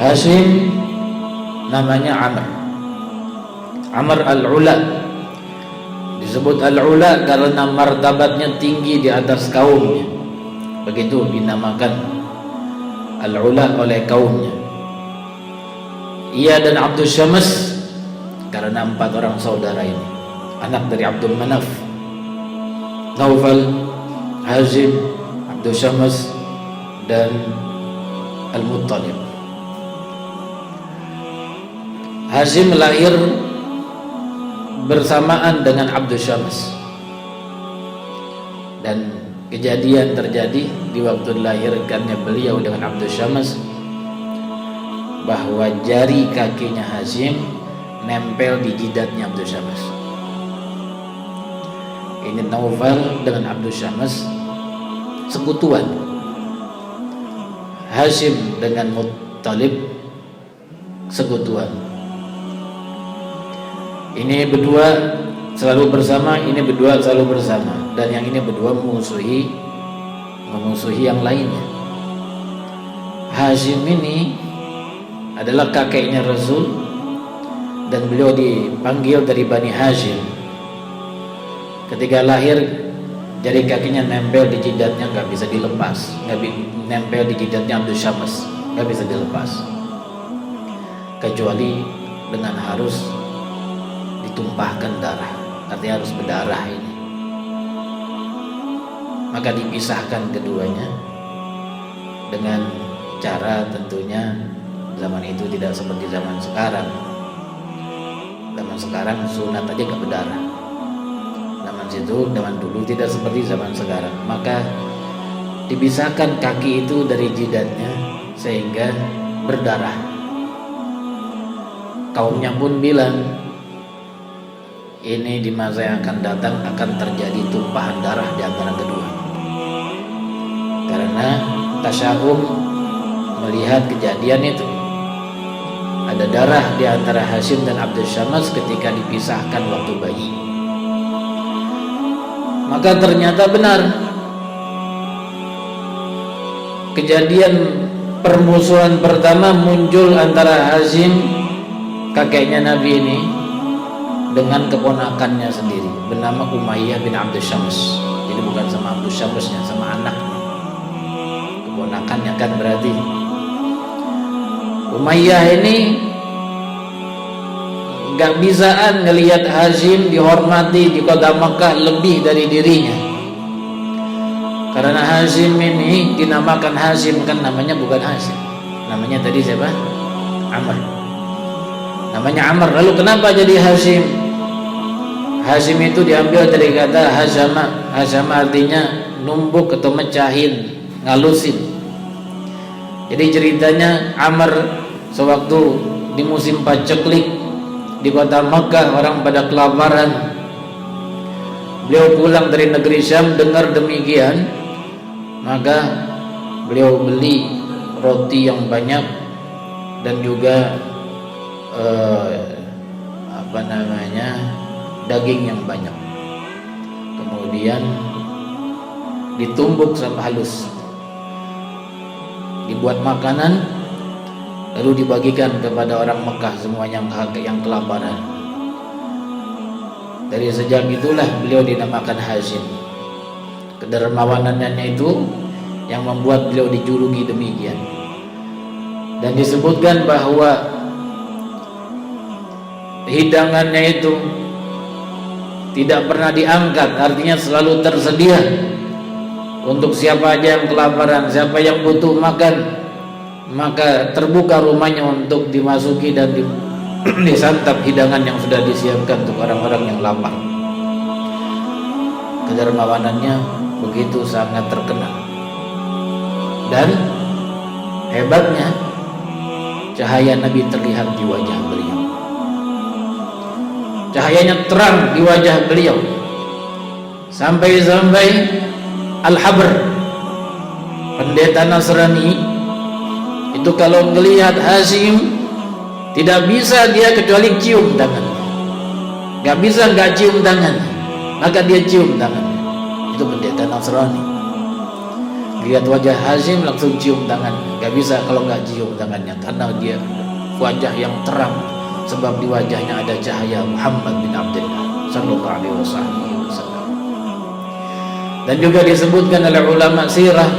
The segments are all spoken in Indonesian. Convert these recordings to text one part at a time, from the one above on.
Hashim namanya Amr al-Ula. Disebut al-Ula karena martabatnya tinggi di atas kaumnya. Begitu dinamakan al-Ula oleh kaumnya. Ia dan Abdul Syams karena 4 orang saudara ini, anak dari Abdul Manaf, Naufal, Hashim, Abdul Syams dan Al-Muttalib. Hashim lahir bersamaan dengan Abdul Syams, dan kejadian terjadi di waktu dilahirkannya beliau dengan Abdul Syams bahwa jari kakinya Hashim nempel di jidatnya Abdul Syams. Ini Naufal dengan Abdul Syams sekutuan. Hashim dengan Muttalib sekutuan. Ini berdua selalu bersama, ini berdua selalu bersama, dan yang ini berdua memusuhi yang lainnya. Hashim ini adalah kakeknya Rasul, dan beliau dipanggil dari Bani Hashim. Ketika lahir, jari kakinya nempel di jidatnya, nggak bisa dilepas. Nempel di jidatnya Abdul Syams, nggak bisa dilepas, kecuali dengan harus ditumpahkan darah. Artinya harus berdarah ini. Maka dipisahkan keduanya dengan cara tentunya zaman itu tidak seperti zaman sekarang. Zaman sekarang sunat aja gak berdarah. Zaman dulu tidak seperti zaman sekarang. Maka dipisahkan kaki itu dari jidatnya sehingga berdarah. Kaumnya pun bilang, ini di masa yang akan datang akan terjadi tumpahan darah di antara kedua. Karena tasyahum melihat kejadian itu. Ada darah di antara Hashim dan Abdul Syams ketika dipisahkan waktu bayi. Maka ternyata benar. Kejadian permusuhan pertama muncul antara Hashim, kakeknya Nabi ini, dengan keponakannya sendiri bernama Umayyah bin Abdul Syams. Jadi bukan sama Abdul Syamsnya, sama anak keponakannya kan berarti. Umayyah ini gak bisaan ngelihat Hashim dihormati di kota Makkah lebih dari dirinya. Karena Hashim ini dinamakan Hashim, kan namanya bukan Hashim. Namanya tadi siapa? Amr. Namanya Amr. Lalu kenapa jadi Hashim? Hashim itu diambil dari kata Hashama. Hashama artinya numbuk atau mecahin, ngalusin. Jadi ceritanya Amr sewaktu di musim paceklik di kota Makkah, orang pada kelaparan. Beliau pulang dari negeri Syam, dengar demikian, maka beliau beli roti yang banyak dan juga daging yang banyak. Kemudian ditumbuk sampai halus, dibuat makanan, lalu dibagikan kepada orang Mekah semuanya yang kelaparan. Dari sejak itulah beliau dinamakan Hashim. Kedermawanannya itu yang membuat beliau dijuluki demikian. Dan disebutkan bahwa hidangannya itu tidak pernah diangkat, artinya selalu tersedia untuk siapa aja yang kelaparan, siapa yang butuh makan, maka terbuka rumahnya untuk dimasuki dan disantap hidangan yang sudah disiapkan untuk orang-orang yang lapar. Kedermawanannya begitu sangat terkenal. Dan hebatnya, cahaya Nabi terlihat di wajah beliau. Cahayanya terang di wajah beliau, sampai-sampai Al-Habr, pendeta Nasrani itu kalau melihat Hashim tidak bisa dia kecuali cium tangan. Gak bisa gak cium tangan, maka dia cium tangan. Itu pendeta Nasrani. lihat wajah Hazim langsung cium tangannya. Gak bisa kalau nggak cium tangannya, karena dia wajah yang terang, sebab di wajahnya ada cahaya Muhammad bin Abdullah sallallahu alaihi wasallam. Dan juga disebutkan oleh ulama sirah,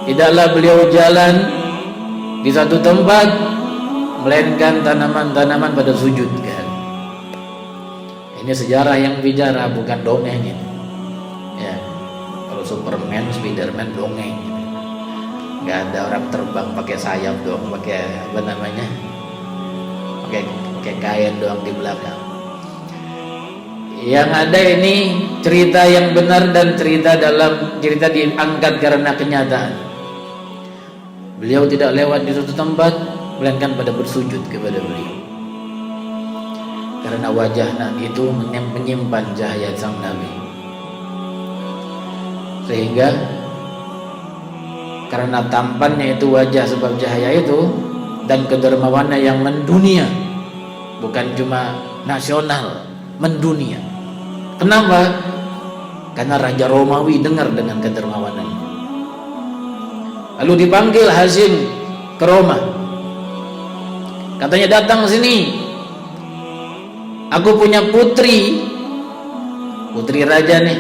tidaklah beliau jalan di satu tempat melainkan tanaman-tanaman pada sujud kan. Ini sejarah yang bicara, bukan dongeng ini. Ya, kalau Superman, Spiderman dongeng. Nggak ada orang terbang pakai sayap doang, pakai apa namanya? Pakai kain doang di belakang. Yang ada ini cerita yang benar dan cerita diangkat karena kenyataan. Beliau tidak lewat di suatu tempat melainkan pada bersujud kepada beliau, karena wajah Nabi itu menyimpan cahaya sang Nabi, sehingga karena tampannya itu wajah sebab cahaya itu dan kedermawannya yang mendunia, bukan cuma nasional, mendunia. Kenapa? Karena Raja Romawi dengar dengan kedermawanannya. Lalu dipanggil Hazim ke Roma. Katanya, datang sini, aku punya putri raja nih.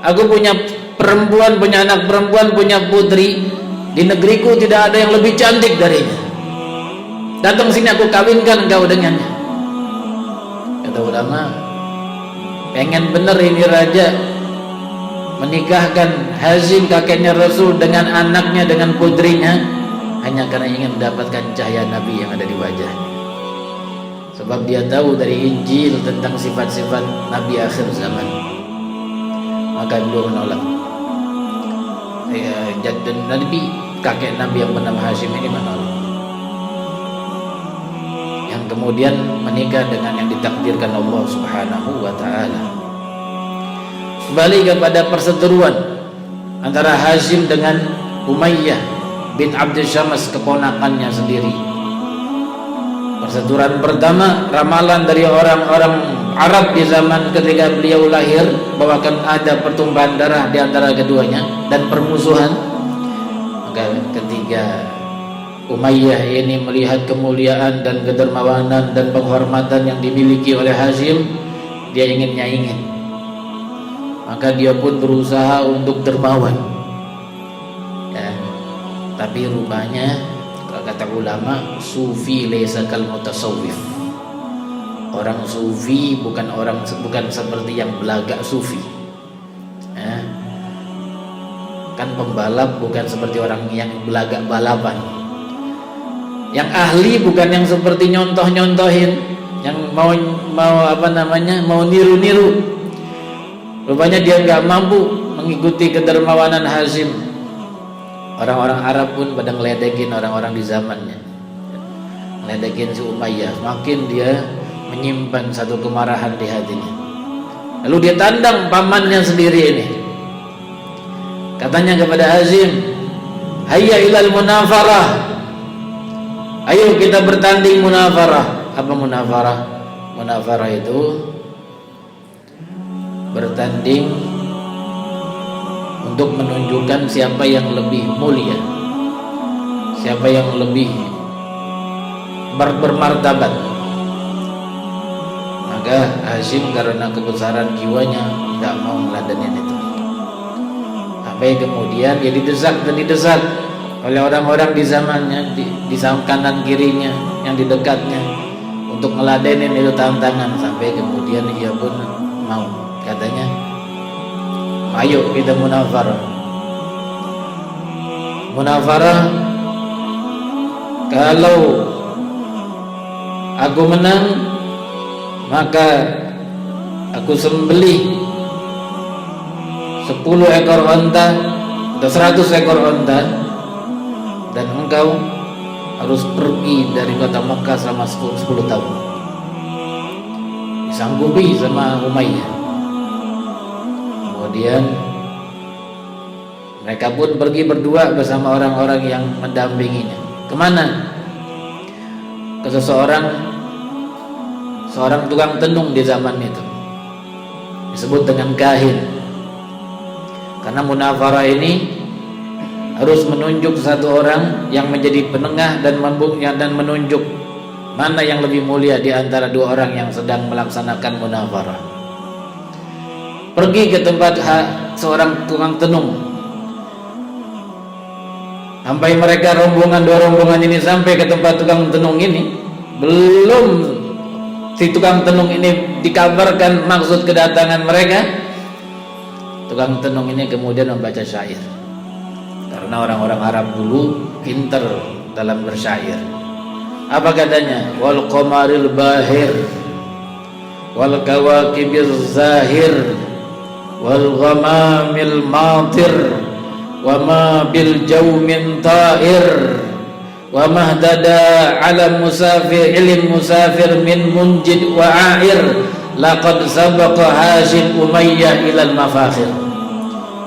Aku punya perempuan, punya anak perempuan, punya putri. Di negeriku tidak ada yang lebih cantik darinya. Datang sini, aku kawinkan engkau dengannya. Kata ulama, pengen bener ini raja menikahkan Hazim kakeknya Rasul dengan anaknya, dengan putrinya, hanya karena ingin mendapatkan cahaya Nabi yang ada di wajahnya. Sebab dia tahu dari Injil tentang sifat-sifat Nabi akhir zaman. Maka beliau menolak. Dan Nabi, kakek Nabi yang bernama Hashim ini menolak. Yang kemudian menikah dengan yang ditakdirkan Allah Subhanahu wa ta'ala. Kembali kepada perseteruan antara Hashim dengan Umayyah bin Abdul Syams, keponakannya sendiri. Persetujuan pertama, ramalan dari orang-orang Arab di zaman ketika beliau lahir, bahwa akan ada pertumpahan darah di antara keduanya dan permusuhan. Maka ketika Umayyah ini melihat kemuliaan dan kedermawanan dan penghormatan yang dimiliki oleh Hashim, dia ingin nyaingin. Maka dia pun berusaha untuk dermawan. Ya. Tapi rupanya, kata ulama, sufi laisa kal mutasawwif. Orang sufi bukan seperti yang belagak sufi. Ya. Kan pembalap bukan seperti orang yang belagak balapan. Yang ahli bukan yang seperti nyontoh-nyontohin, yang mau niru-niru. Rupanya dia nggak mampu mengikuti kedermawanan Hashim. Orang-orang Arab pun pada ngeledekin orang-orang di zamannya, ngeledekin si Umayyah. Makin dia menyimpan satu kemarahan di hatinya. Lalu dia tandang pamannya sendiri ini. Katanya kepada Hashim, hayya ilal munafarah, ayo kita bertanding munafarah. Apa munafarah? Munafarah itu bertanding untuk menunjukkan siapa yang lebih mulia, siapa yang lebih bermartabat. Maka Hashim karena kebesaran jiwanya tidak mau meladenin itu. Sampai kemudian dia didesak oleh orang-orang di zamannya, di kanan kirinya, yang di dekatnya, untuk meladenin itu tantangan. Sampai kemudian ia pun mau. Katanya, ayo kita munafarah. Munafarah, kalau aku menang, maka aku sembelih 10 ekor onta atau 100 ekor onta, dan engkau harus pergi dari kota Makkah selama 10 tahun. Disanggupi sama Umayyah. Kemudian mereka pun pergi berdua bersama orang-orang yang mendampinginya. Kemana? Ke seorang tukang tenung di zaman itu, disebut dengan kahin. Karena munafarah ini harus menunjuk satu orang yang menjadi penengah dan menunjuk mana yang lebih mulia di antara dua orang yang sedang melaksanakan munazarah. Pergi ke tempat seorang tukang tenung, sampai mereka dua rombongan ini sampai ke tempat tukang tenung ini, belum si tukang tenung ini dikabarkan maksud kedatangan mereka, tukang tenung ini kemudian membaca syair. Karena orang-orang Arab dulu pintar dalam bersyair. Apa katanya? Wal qamaril bahir wal kawakibiz zahir wal ghamamil matir wa ma bil jawmin ta'ir wa mahdada ala musafir ilin musafir min munjid wa a'ir laqad sabaqa Hashim Umayyah ilal mafakhir.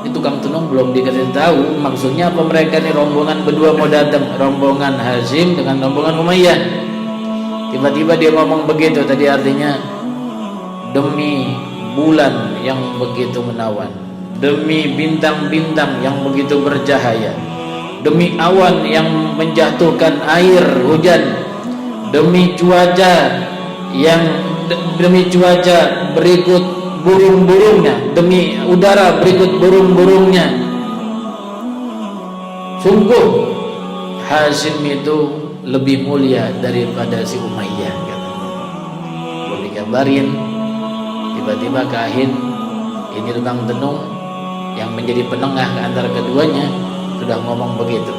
Ini tukang tenung belum dikasih tahu maksudnya apa mereka nih, rombongan berdua mau datang, rombongan Hashim dengan rombongan Umayyah. Tiba-tiba dia ngomong begitu, tadi artinya demi bulan yang begitu menawan, demi bintang-bintang yang begitu bercahaya, demi awan yang menjatuhkan air hujan, demi cuaca berikut burung-burungnya, demi udara berikut burung-burungnya, sungguh Hashim itu lebih mulia daripada si Umayyah. Belum dikabarin, tiba-tiba kahin ini tukang tenung yang menjadi penengah antara keduanya sudah ngomong begitu.